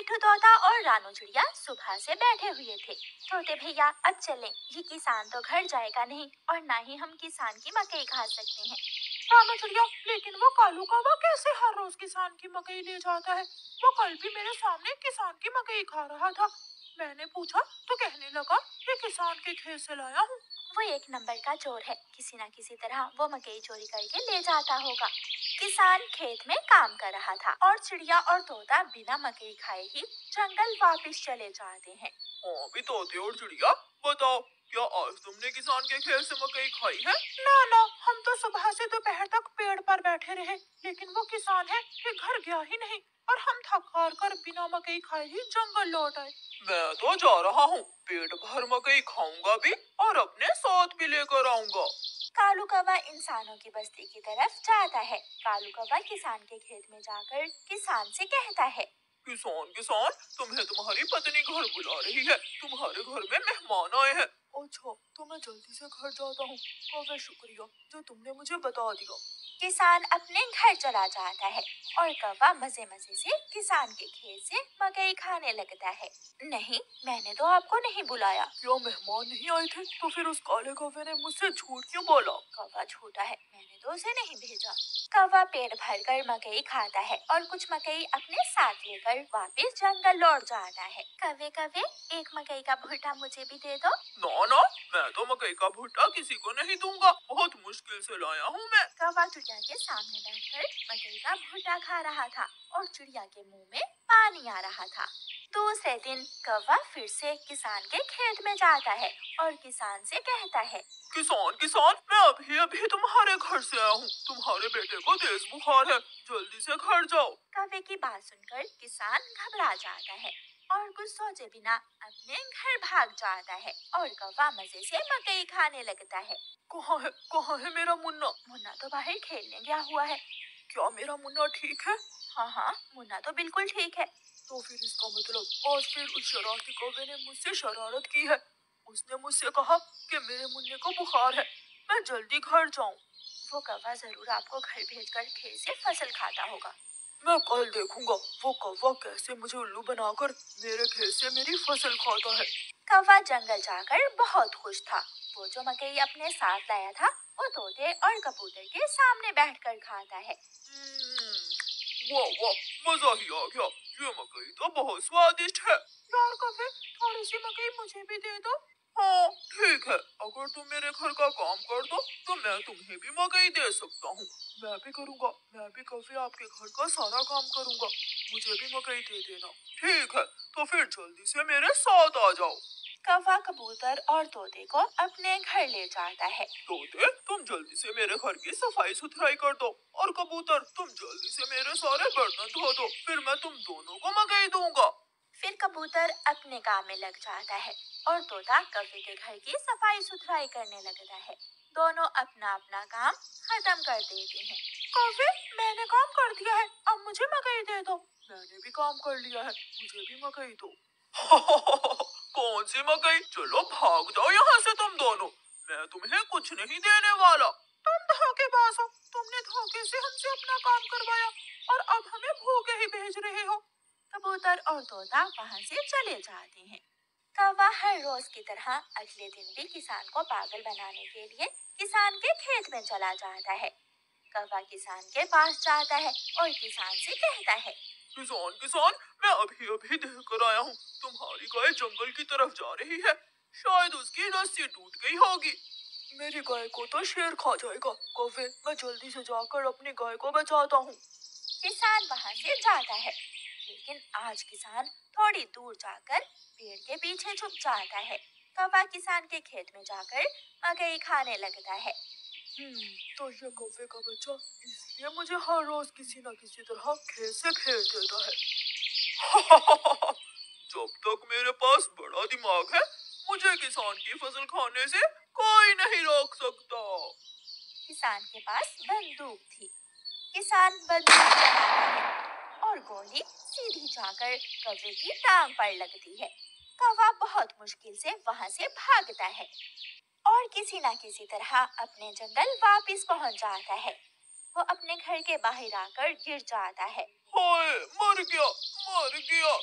मिठू तोता और रानू चिड़िया सुबह से बैठे हुए थे। तोते भैया अब चलें, ये किसान तो घर जाएगा नहीं और ना ही हम किसान की मकई खा सकते हैं। रानू चिड़िया, लेकिन वो कालू कौवा कैसे हर रोज किसान की मकई ले जाता है? वो कल भी मेरे सामने किसान की मकई खा रहा था। मैंने पूछा तो कहने लगा ये किसान के खेत से लाया हूँ। वो एक नंबर का चोर है, किसी न किसी तरह वो मकई चोरी करके ले जाता होगा। किसान खेत में काम कर रहा था और चिड़िया और तोता बिना मकई खाए ही जंगल वापस चले जाते हैं। हाँ भी तोते और चिड़िया, बताओ क्या आज तुमने किसान के खेत से मकई खाई है? ना ना, हम तो सुबह से दोपहर तक पेड़ पर बैठे रहे, लेकिन वो किसान है कि घर गया ही नहीं और हम थक हार कर बिना मकई खाए ही जंगल लौट आए। मैं तो जा रहा हूँ, पेट भर मकई खाऊंगा भी और अपने साथ भी लेकर आऊंगा। कालू कौवा इंसानों की बस्ती की तरफ जाता है। कालू कौवा किसान के खेत में जाकर किसान से कहता है, किसान किसान, तुम्हें तुम्हारी पत्नी घर बुला रही है, तुम्हारे घर में मेहमान आए हैं। अच्छा, तो मैं जल्दी से घर जाता हूँ। काफी शुक्रिया जो तुमने मुझे बता दिया। किसान अपने घर चला जाता है और कौवा मजे मजे से किसान के खेत से मकई खाने लगता है। नहीं, मैंने तो आपको नहीं बुलाया। क्यों मेहमान नहीं आए थे? तो फिर उस काले कौवे ने मुझसे झूठ क्यों बोला? कौवा झूठा है, मैंने तो उसे नहीं भेजा। कौवा पेट भरकर मकई खाता है और कुछ मकई अपने साथ लेकर वापस जंगल लौट जाता है। कौवे कौवे, एक मकई का भुट्टा मुझे भी दे दो। ना ना, मैं तो मकई का भुट्टा किसी को नहीं दूंगा, बहुत मुश्किल से लाया हूँ मैं। कौवा चिड़िया के सामने बैठकर मकई का भुट्टा खा रहा था और चिड़िया के मुंह में पानी आ रहा था। दूसरे दिन कौवा फिर से किसान के खेत में जाता है और किसान से कहता है, किसान किसान, मैं अभी अभी तुम्हारे घर से आया हूँ, तुम्हारे बेटे को तेज बुखार है, जल्दी से घर जाओ। कौवे की बात सुनकर किसान घबरा जाता है और कुछ सोचे बिना अपने घर भाग जाता है और कौवा मजे से मकई खाने लगता है। कहाँ है मेरा मुन्ना? मुन्ना तो बाहर खेलने गया हुआ है। क्या मेरा मुन्ना ठीक है? हाँ हाँ, मुन्ना तो बिल्कुल ठीक है। तो फिर इसका मतलब आज फिर उस शरारती कौवे ने मुझसे शरारत की है। उसने मुझसे कहा कि मेरे मुन्ने को बुखार है, मैं जल्दी घर जाऊं। वो कौवा जरूर आपको घर भेजकर खेत से फसल खाता होगा। मैं कल देखूंगा वो कौवा कैसे मुझे उल्लू बनाकर मेरे खेत से मेरी फसल खाता है। कौवा जंगल जाकर बहुत खुश था। वो जो मकई अपने साथ लाया था वो तोते और कबूतर के सामने बैठकर खाता है। वाह वाह, मजा ही आ गया, ये मकई तो बहुत स्वादिष्ट है। यार कौवे, थोड़ी सी मकई मुझे भी दे दो। हाँ ठीक है, अगर तुम मेरे घर का काम कर दो तो मैं तुम्हें भी मकई दे सकता हूँ। मैं भी करूँगा, मैं भी कभी आपके घर का सारा काम करूँगा, मुझे भी मकई दे देना। ठीक है, तो फिर जल्दी से मेरे साथ आ जाओ। कौवा कबूतर और तोते को अपने घर ले जाता है। तोते, तुम जल्दी से मेरे घर की सफाई सुथराई कर दो और कबूतर तुम जल्दी से मेरे सारे बर्तन धो दो, फिर मैं तुम दोनों को मकई दूंगा। फिर कबूतर अपने काम में लग जाता है और तोता कौवे के घर की सफाई सुथराई करने लगता है। दोनों अपना अपना काम खत्म कर देते हैं। कौवे, मैंने काम कर दिया है, अब मुझे मकई दे दो। मैंने भी काम कर लिया है, मुझे भी मकई दो। कौन सी मकई? चलो भाग जाओ यहाँ से तुम दोनों, मैं तुम्हें कुछ नहीं देने वाला। तुम धोखेबाज हो, तुमने धोखे से हमसे अपना काम करवाया और अब हमें भूखे ही भेज रहे हो। कबूतर और तोता वहाँ से चले जाते हैं। कौवा हर रोज की तरह अगले दिन भी किसान को पागल बनाने के लिए किसान के खेत में चला जाता है। कौवा किसान के पास जाता है और किसान से कहता है, किसान किसान, मैं अभी अभी देख कर आया हूँ, तुम्हारी गाय जंगल की तरफ जा रही है, शायद उसकी रस्सी टूट गई होगी। मेरी गाय को तो शेर खा जाएगा। कौवे, मैं जल्दी से जाकर अपनी गाय को बचाता हूँ। किसान वहाँ से जाता है, लेकिन आज किसान थोड़ी दूर जाकर पेड़ के पीछे छुप जाता है। कौवा किसान के खेत में जाकर मकई खाने लगता है। तो ये कौवे का बच्चा इसलिए मुझे हर रोज किसी न किसी तरह खेत से भेज देता है। जब तक मेरे पास बड़ा दिमाग है, मुझे किसान की फसल खाने से कोई नहीं रोक सकता। किसान के पास बंदूक थी। किसान बंदूक चलाता है और गोली सीधी जाकर कौवे की टांग पर लगती है। कौवा बहुत मुश्किल से वहाँ से भागता है और किसी न किसी तरह अपने जंगल वापस पहुँच जाता है। वो अपने घर के बाहर आकर गिर जाता है। हाय, मर गया, मर गया।